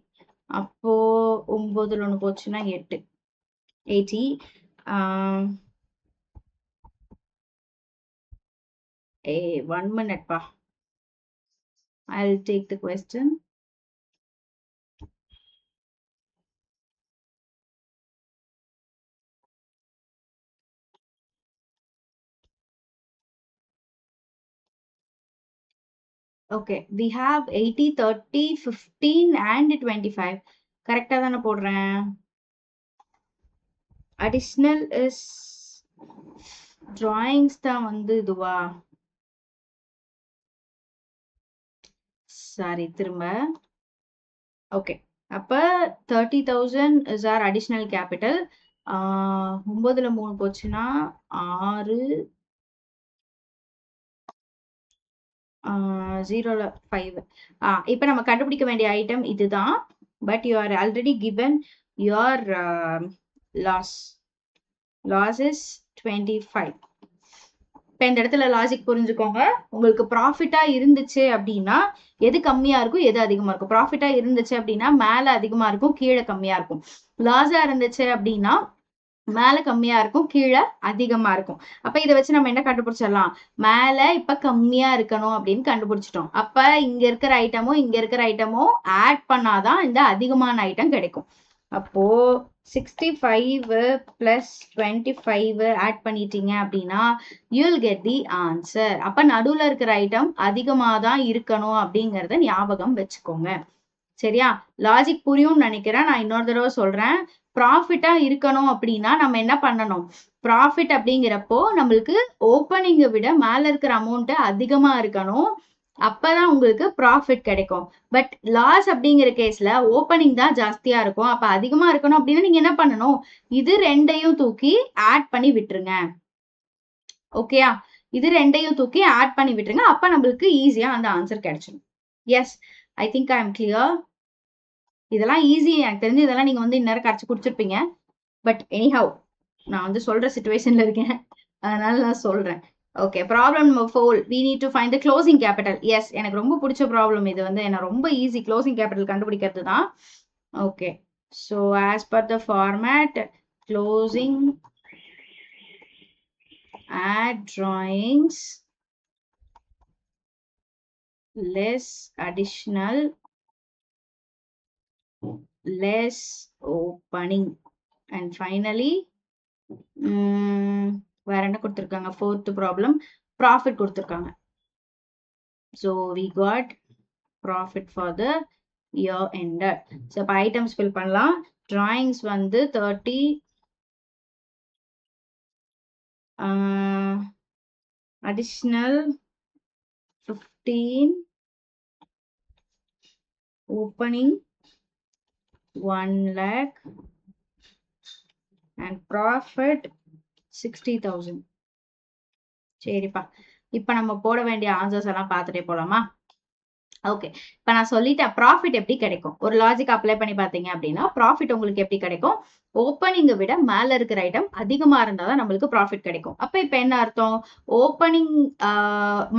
அப்போ 9ல 1 போச்சுன்னா 8. 80. 1 minute pa. I'll take the question. Okay, we have 80, 30, 15 and 25. கரெக்டா தானே போடுறேன்? Additional is drawings தான் வந்து இதுவா? சாரி, திரும்ப. ஓகே, அப்ப 30,000 இஸ் ஆர் அடிஷ்னல் கேபிட்டல். 9ல 3 போச்சுன்னா 6, 0ல 5. இப்ப நம்ம கண்டுபிடிக்க வேண்டிய ஐட்டம் இதுதான். But you are already given your loss. Loss is 25. இப்ப இந்த இடத்துல லாஜிக் புரிஞ்சுக்கோங்க. உங்களுக்கு ப்ராஃபிட்டா இருந்துச்சு அப்படின்னா எது கம்மியா இருக்கும், எது அதிகமா இருக்கும்? ப்ராஃபிட்டா இருந்துச்சு அப்படின்னா மேல அதிகமா இருக்கும், கீழே கம்மியா இருக்கும். லாஸா இருந்துச்சு அப்படின்னா மேல கம்மியா இருக்கும், கீழே அதிகமா இருக்கும். அப்ப இதை வச்சு நம்ம என்ன கண்டுபிடிச்சிடலாம்? மேல இப்ப கம்மியா இருக்கணும் அப்படின்னு கண்டுபிடிச்சிட்டோம். அப்ப இங்க இருக்கிற ஐட்டமும் இங்க இருக்கிற ஐட்டமும் ஆட் பண்ணாதான் இந்த அதிகமான ஐட்டம் கிடைக்கும். அப்போ 65 பிளஸ் 25 ஆட் பண்ணிட்டீங்க அப்படின்னா யூல் கெட் தி ஆன்சர். அப்ப நடுவுல இருக்கிற ஐட்டம் அதிகமா தான் இருக்கணும் அப்படிங்கறத ஞாபகம் வச்சுக்கோங்க. சரியா? லாஜிக் புரியும்னு நினைக்கிறேன். நான் இன்னொரு தடவை சொல்றேன். ப்ராஃபிட்டா இருக்கணும் அப்படின்னா நம்ம என்ன பண்ணணும்? ப்ராஃபிட் அப்படிங்கிறப்போ நம்மளுக்கு ஓப்பனிங்கை விட மேல இருக்கிற அமௌண்ட் அதிகமா இருக்கணும். அப்பதான் உங்களுக்கு ப்ராஃபிட் கிடைக்கும். பட் லாஸ் அப்படிங்கிற கேஸ்ல ஓப்பனிங் தான் ஜாஸ்தியா இருக்கும். அப்ப அதிகமா இருக்கணும் அப்படின்னா நீங்க என்ன பண்ணணும்? இது ரெண்டையும் தூக்கி ஆட் பண்ணி விட்டுருங்க. ஓகேயா? இது ரெண்டையும் தூக்கி ஆட் பண்ணி விட்டுருங்க. அப்ப நம்மளுக்கு ஈஸியா அந்த ஆன்சர் கிடைச்சிடும். Yes, I think I am clear. இதெல்லாம் ஈஸி. எனக்கு தெரிஞ்சு இதெல்லாம் நீங்க வந்து இந்நேரம் கரைச்சு குடிச்சிருப்பீங்க. பட் எனிஹவ், நான் வந்து சொல்ற சிச்சுவேஷன்ல இருக்கேன், அதனால நான் சொல்றேன். Okay, problem number 4. we need to find the closing capital. Yes, எனக்கு ரொம்ப பிடிச்ச ப்ராப்ளம் இது. வந்து என்ன ரொம்ப ஈஸி க்ளோசிங் கேபிட்டல் கண்டுபிடிக்கிறது தான். Okay, so as per the format, closing add drawings less additional less opening and finally வேற என்ன கொடுத்திருக்காங்க? fourth problem profit கொடுத்திருக்காங்க. So we got profit for the year ended. So இப்ப items fill பண்ணலாம். drawings வந்து 30, additional 15, opening 1 lakh and profit 60,000. சரிப்பா, இப்ப நம்ம போட வேண்டிய ஆன்சர்ஸ் எல்லாம் பார்த்துட்டே போலாமா? ஓகே, இப்ப நான் சொல்லிட்டேன் ப்ராஃபிட் எப்படி கிடைக்கும். ஒரு லாஜிக் அப்ளை பண்ணி பார்த்தீங்க அப்படின்னா ப்ராஃபிட் உங்களுக்கு எப்படி கிடைக்கும்? ஓப்பனிங்கை விட மேல இருக்கிற ஐட்டம் அதிகமா இருந்தாதான் நம்மளுக்கு ப்ராஃபிட் கிடைக்கும். அப்ப இப்ப என்ன அர்த்தம்? ஓப்பனிங்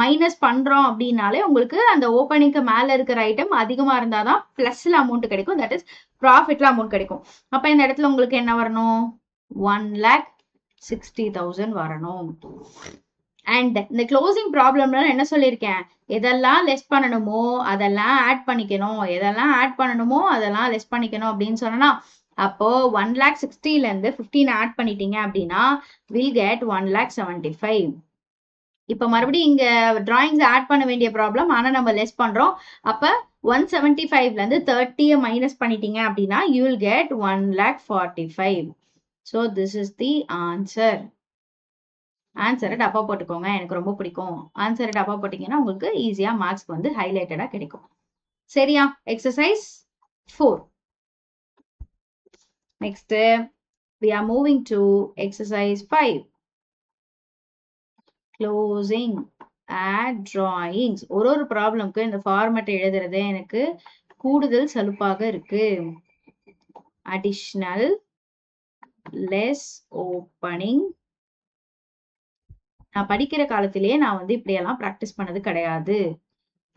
மைனஸ் பண்றோம் அப்படின்னாலே உங்களுக்கு அந்த ஓப்பனிங்க்கு மேல இருக்கிற ஐட்டம் அதிகமா இருந்தாதான் பிளஸ்ல அமௌண்ட் கிடைக்கும். தட் இஸ் ப்ராஃபிட்ல அமௌண்ட் கிடைக்கும். அப்ப இந்த இடத்துல உங்களுக்கு என்ன வரணும்? 1,60,000 வரணும். அண்ட் இந்த க்ளோசிங் ப்ராப்ளம்ல என்ன சொல்லியிருக்கேன்? எதெல்லாம் லெஸ் பண்ணணுமோ அதெல்லாம் ஆட் பண்ணிக்கணும், எதெல்லாம் ஆட் பண்ணணுமோ அதெல்லாம் லெஸ் பண்ணிக்கணும் அப்படின்னு சொன்னா, அப்போ 1,60,000ல இருந்து 15 ஆட் பண்ணிட்டீங்க அப்படின்னா வில் கெட் 1,75,000. இப்ப மறுபடியும் இங்க டிராயிங்ஸ் ஆட் பண்ண வேண்டிய ப்ராப்ளம், ஆனா நம்ம லெஸ் பண்றோம். அப்ப 175ல இருந்து 30 மைனஸ் பண்ணிட்டீங்க அப்படின்னா you will get 1,45,000. So this is the answer. ஆன்சரை டப்பா போட்டுக்கோங்க, எனக்கு ரொம்ப பிடிக்கும். ஆன்சரை டப்பா போட்டீங்கன்னா உங்களுக்கு ஈஸியா மார்க்ஸ் வந்து ஹைலைட்டடா கிடைக்கும். சரியா? Exercise 4. Next we are moving to exercise 5. closing add drawings. ஒரு ப்ராப்ளம்க்கு இந்த ஃபார்மேட் எழுதுறது எனக்கு கூடுதல் சலுப்பாக இருக்கு. additional less opening. நான் படிக்கிற காலத்திலேயே நான் வந்து இப்படியெல்லாம் பிராக்டிஸ் பண்ணது கிடையாது.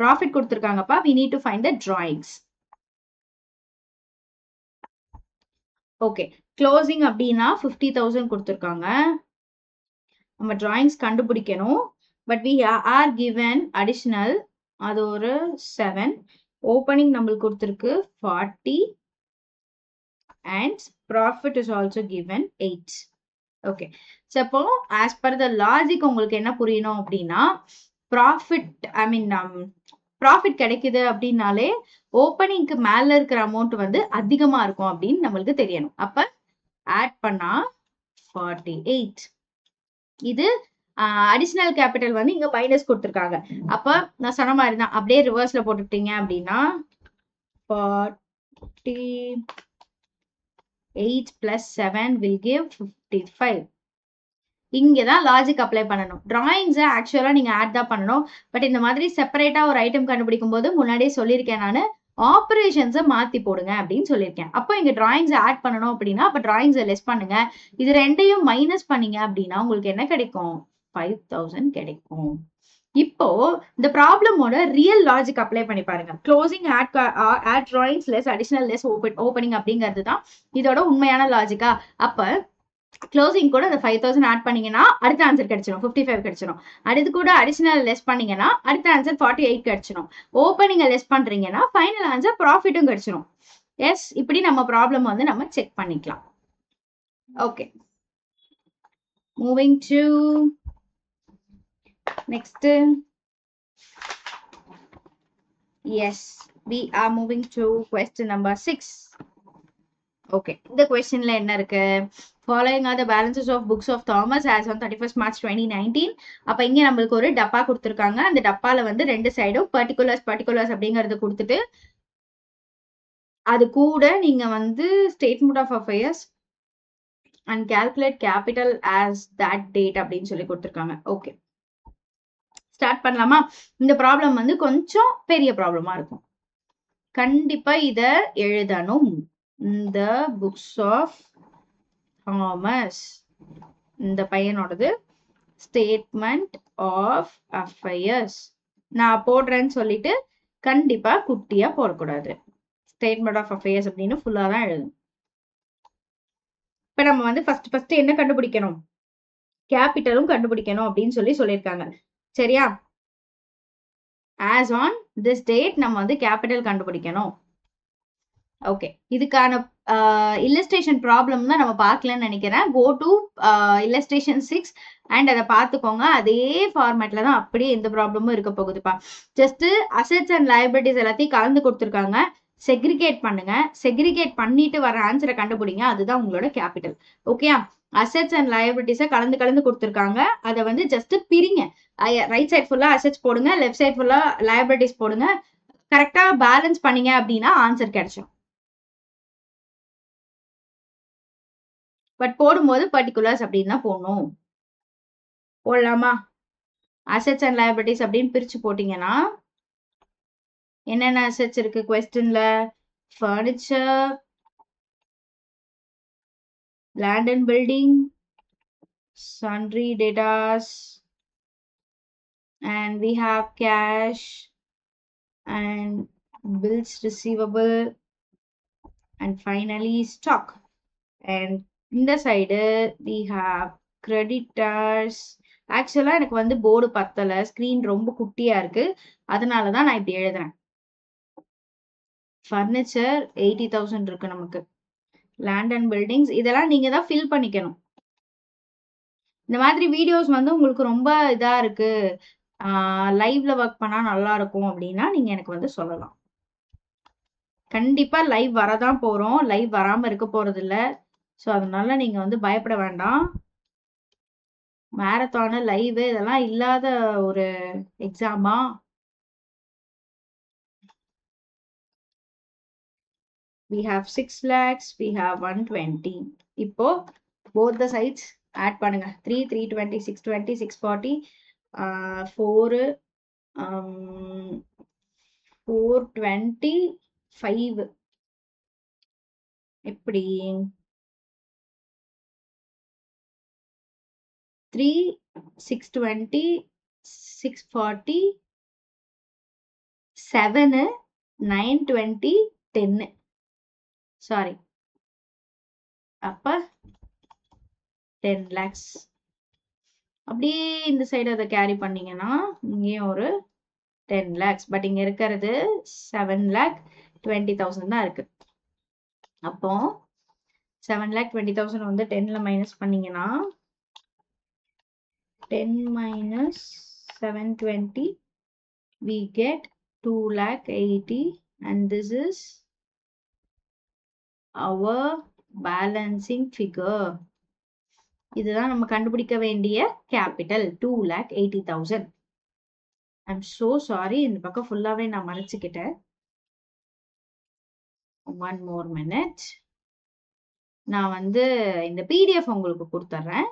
ப்ராஃபிட் கொடுத்துருக்காங்கப்பா. we need to find the drawings. Okay, closing அப்படின்னா 50,000 கொடுத்துருக்காங்க. நம்ம டிராயிங்ஸ் கண்டுபிடிக்கணும். But we are given additional, அது ஒரு 7. ஓப்பனிங் நம்மளுக்கு கொடுத்துருக்கு 40 and profit is also given 8. Okay, so அப்போ ஆஸ் பர் த லாஜிக் உங்களுக்கு என்ன புரியணும் அப்படின்னா, ப்ராஃபிட் கிடைக்குது அப்படின்னாலே ஓப்பனிங்க்கு மேல இருக்கிற அமௌண்ட் வந்து அதிகமா இருக்கும் அப்படின்னு நம்மளுக்கு தெரியணும். அப்ப ஆட் பண்ணா 48. இது அடிஷனல் கேபிட்டல் வந்து இங்க மைனஸ் கொடுத்துருக்காங்க. அப்ப நான் சொன்ன மாதிரி தான் அப்படியே ரிவர்ஸ்ல போட்டுட்டீங்க அப்படின்னா 48 plus 7 will give 55. இங்கதான் லாஜிக் அப்ளை பண்ணணும். டிராயிங்ஸ் ஆக்சுவலா நீங்க ஆட் தான் பண்ணணும். பட் இந்த மாதிரி செப்பரேட்டா ஒரு ஐட்டம் கண்டுபிடிக்கும் போது முன்னாடியே சொல்லியிருக்கேன் நானு ஆபரேஷன்ஸை மாத்தி போடுங்க அப்படின்னு சொல்லியிருக்கேன். அப்போ இங்க டிராயிங்ஸ் ஆட் பண்ணணும் அப்படின்னா அப்ப டிராயிங்ஸை லெஸ் பண்ணுங்க. இது ரெண்டையும் மைனஸ் பண்ணீங்க அப்படின்னா உங்களுக்கு என்ன கிடைக்கும்? 5000 கிடைக்கும். இப்போ இந்த ப்ராப்ளமோட ரியல் லாஜிக் அப்ளை பண்ணி பாருங்க. Closing add drawings less additional less opening அப்படிங்கிறது தான் இதோட உண்மையான லாஜிக்கா. அப்ப க்ளோசிங் கூட அந்த 5000 ஆட் பண்ணீங்கன்னா அடுத்த ஆன்சர் கிடைச்சிடும், 55 கிடைச்சிடும். அடுத்து கூட அடிஷனல் லெஸ் பண்ணீங்கன்னா அடுத்த ஆன்சர் 48 கிடைச்சிடும். ஓப்பனிங்கை லெஸ் பண்றீங்கன்னா ஃபைனல் ஆன்சர் ப்ராஃபிட்டும் கிடைச்சிடும். எஸ், இப்படி நம்ம ப்ராப்ளம் வந்து நம்ம செக் பண்ணிக்கலாம். Okay, moving to next. Yes, we are moving to question number 6. Okay, இந்த கொஸ்டின்ல என்ன இருக்கு? Following are the balances of books of Thomas as on 31st March 2019. அப்ப இங்க நம்மளுக்கு ஒரு டப்பா கொடுத்துருக்காங்க. அந்த டப்பால வந்து ரெண்டு சைடும் பர்டிகுலர்ஸ் அப்படிங்கறது கொடுத்துட்டு அது கூட நீங்க வந்து statement of affairs and calculate capital as that date அப்படின்னு சொல்லி கொடுத்துருக்காங்க. ஓகே, ஸ்டார்ட் பண்ணலாமா? இந்த ப்ராப்ளம் வந்து கொஞ்சம் பெரிய ப்ராப்ளமா இருக்கும். கண்டிப்பா இத எழுதணும். இந்த புக்ஸ் ஆஃப் தாமஸ், இந்த பையனோடது ஸ்டேட்மெண்ட் ஆஃப் அஃபேர்ஸ் நான் போடுறேன்னு சொல்லிட்டு கண்டிப்பா குட்டியா போடக்கூடாது. ஸ்டேட்மெண்ட் ஆஃப் அஃபேர்ஸ் அப்படின்னு ஃபுல்லா தான் எழுதணும். இப்ப நம்ம வந்து ஃபர்ஸ்ட் என்ன கண்டுபிடிக்கணும்? கேபிட்டலும் கண்டுபிடிக்கணும் அப்படின்னு சொல்லியிருக்காங்க. சரியா? as on this date நம்ம வந்து கேபிட்டல் கண்டுபிடிக்கணும். ஓகே, இதுக்கான இல்லஸ்ட்ரேஷன் ப்ராப்ளம் தான் நம்ம பார்க்கலன்னு நினைக்கிறேன். கோ டு இல்லஸ்ட்ரேஷன் 6 அண்ட் அதை பார்த்துக்கோங்க. அதே ஃபார்மேட்ல தான் அப்படியே எந்த ப்ராப்ளமும் இருக்க போகுதுப்பா. ஜஸ்ட் அசெட்ஸ் அண்ட் லைபிலிட்டிஸ் எல்லாத்தையும் கலந்து கொடுத்துருக்காங்க. செக்ரிகேட் பண்ணுங்க. செக்ரிகேட் பண்ணிட்டு வர ஆன்சரை கண்டுபிடிங்க. அதுதான் உங்களோட கேபிட்டல். ஓகேயா? அசெட்ஸ் அண்ட் லைபிலிட்டிஸை கலந்து கொடுத்துருக்காங்க. அதை வந்து ஜஸ்ட் பிரிங்க. ரைட் சைட் ஃபுல்லா அசெட்ஸ் போடுங்க, லெஃப்ட் சைட் ஃபுல்லா லைபிலிட்டிஸ் போடுங்க. கரெக்டா பேலன்ஸ் பண்ணீங்க அப்படின்னா ஆன்சர் கிடைச்சிடும். பட் போடும்போது பர்டிகுலர்ஸ் அப்படின்னு தான் போடணும். போடலாமா? அசெட்ஸ் அண்ட் லைபிலிட்டிஸ் அப்படின்னு பிரிச்சு போட்டீங்கன்னா என்னென்ன அசெட்ஸ் இருக்கு கொஸ்டின்ல? Furniture, land and building, sundry debtors, and we have cash and bills receivable, and finally stock. And in the side we have creditors. ஆக்சுவலா எனக்கு வந்து போர்டு பத்தல, ஸ்கிரீன் ரொம்ப குட்டியா இருக்கு, அதனாலதான் நான் இப்படி எழுதுறேன். ஃபர்னிச்சர் 80,000 இருக்கு நமக்கு. லேண்ட் அண்ட் பில்டிங்ஸ் இதெல்லாம் நீங்க தான் ஃபில் பண்ணிக்கணும். இந்த மாதிரி வீடியோஸ் வந்து உங்களுக்கு ரொம்ப இதா இருக்கு, லைவ்ல ஒர்க் பண்ணா நல்லா இருக்கும் அப்படின்னா நீங்க எனக்கு வந்து சொல்லலாம். கண்டிப்பா லைவ் வரதான் போறோம், லைவ் வராம இருக்க போறது இல்ல. ஸோ அதனால நீங்க வந்து பயப்பட வேண்டாம். மேரத்தானு லைவ் இதெல்லாம் இல்லாத ஒரு எக்ஸாமா? we have 6 lakhs, we have 120. இப்போ both the sides add பண்ணுங்க. 3 320 620 640 4 425 எப்படி? 3 620 640 7 920 10. சாரி, அப்ப 10 lakhs. அப்படியே இந்த சைடு அதை கேரி பண்ணீங்கன்னா இங்கேயும் ஒரு 10 lakhs. பட் இங்க இருக்கிறது 7,20,000 தான் இருக்கு. அப்போ 7,20,000 வந்து 10ல மைனஸ் பண்ணீங்கன்னா 10 minus 720 we get 2,80,000 and this is our balancing figure. இதுதான் நம்ம கண்டுபிடிக்க வேண்டிய கேபிட்டல் 2,80,000. ஐம் சோ சாரி, இந்த பக்கம் ஃபுல்லாவே நான் மறைச்சுக்கிட்டேன். 1 more minute. நான் வந்து இந்த PDF உங்களுக்கு கொடுத்துறேன்.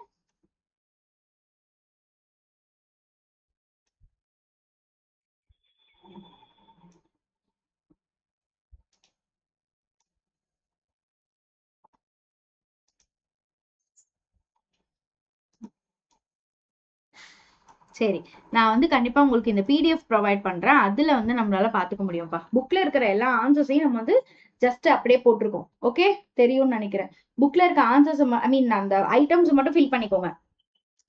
சரி, நான் வந்து கண்டிப்பா உங்களுக்கு இந்த PDF ப்ரொவைட் பண்றேன். அதுல வந்து நம்மளால பாத்துக்க முடியும்ப்பா. புக்ல இருக்கிற எல்லா ஆன்சர்ஸையும் நம்ம வந்து ஜஸ்ட் அப்படியே போட்டிருக்கோம். ஓகே, தெரியும்னு நினைக்கிறேன். புக்ல இருக்க ஆன்சர்ஸ் ஐ மீன் அந்த ஐட்டம்ஸ் மட்டும் ஃபில் பண்ணிக்கோங்க.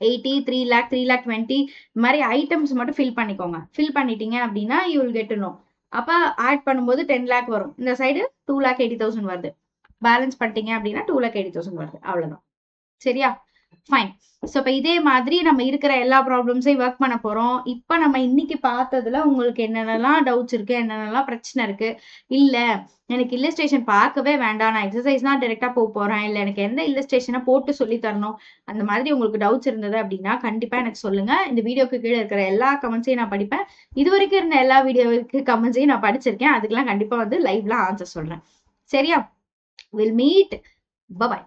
80, 3 lakh, 3 lakh 20 இந்த மாதிரி ஐட்டம்ஸ் மட்டும் ஃபில் பண்ணிக்கோங்க. ஃபில் பண்ணிட்டீங்க அப்படின்னா you will get to know. அப்ப ஆட் பண்ணும்போது 10 lakh வரும். இந்த சைடு 2,80,000 வருது. பேலன்ஸ் பண்ணிட்டீங்க அப்படின்னா 2,80,000 வருது. அவ்வளவுதான். சரியா? ஃபைன். ஸோ இப்போ இதே மாதிரி நம்ம இருக்கிற எல்லா ப்ராப்ளம்ஸையும் ஒர்க் பண்ண போறோம். இப்போ நம்ம இன்னைக்கு பார்த்ததுல உங்களுக்கு என்னென்னலாம் டவுட்ஸ் இருக்கு, என்னென்னலாம் பிரச்சனை இருக்கு, இல்ல எனக்கு இல்லஸ்ட்ரேஷன் பார்க்கவே வேண்டாம், நான் எக்ஸசைஸ் தான் டைரக்டா போறேன், இல்ல எனக்கு எந்த இல்லஸ்ட்ரேஷனை போட்டு சொல்லி தரணும், அந்த மாதிரி உங்களுக்கு டவுட்ஸ் இருந்தது அப்படின்னா கண்டிப்பா எனக்கு சொல்லுங்க. இந்த வீடியோக்கு கீழே இருக்கிற எல்லா கமெண்ட்ஸையும் நான் படிப்பேன். இது வரைக்கும் இருந்த எல்லா வீடியோவுக்கு கமெண்ட்ஸையும் நான் படிச்சிருக்கேன். அதுக்கெல்லாம் கண்டிப்பா வந்து லைவ்ல ஆன்சர் சொல்றேன். சரியா? Will meet. பை.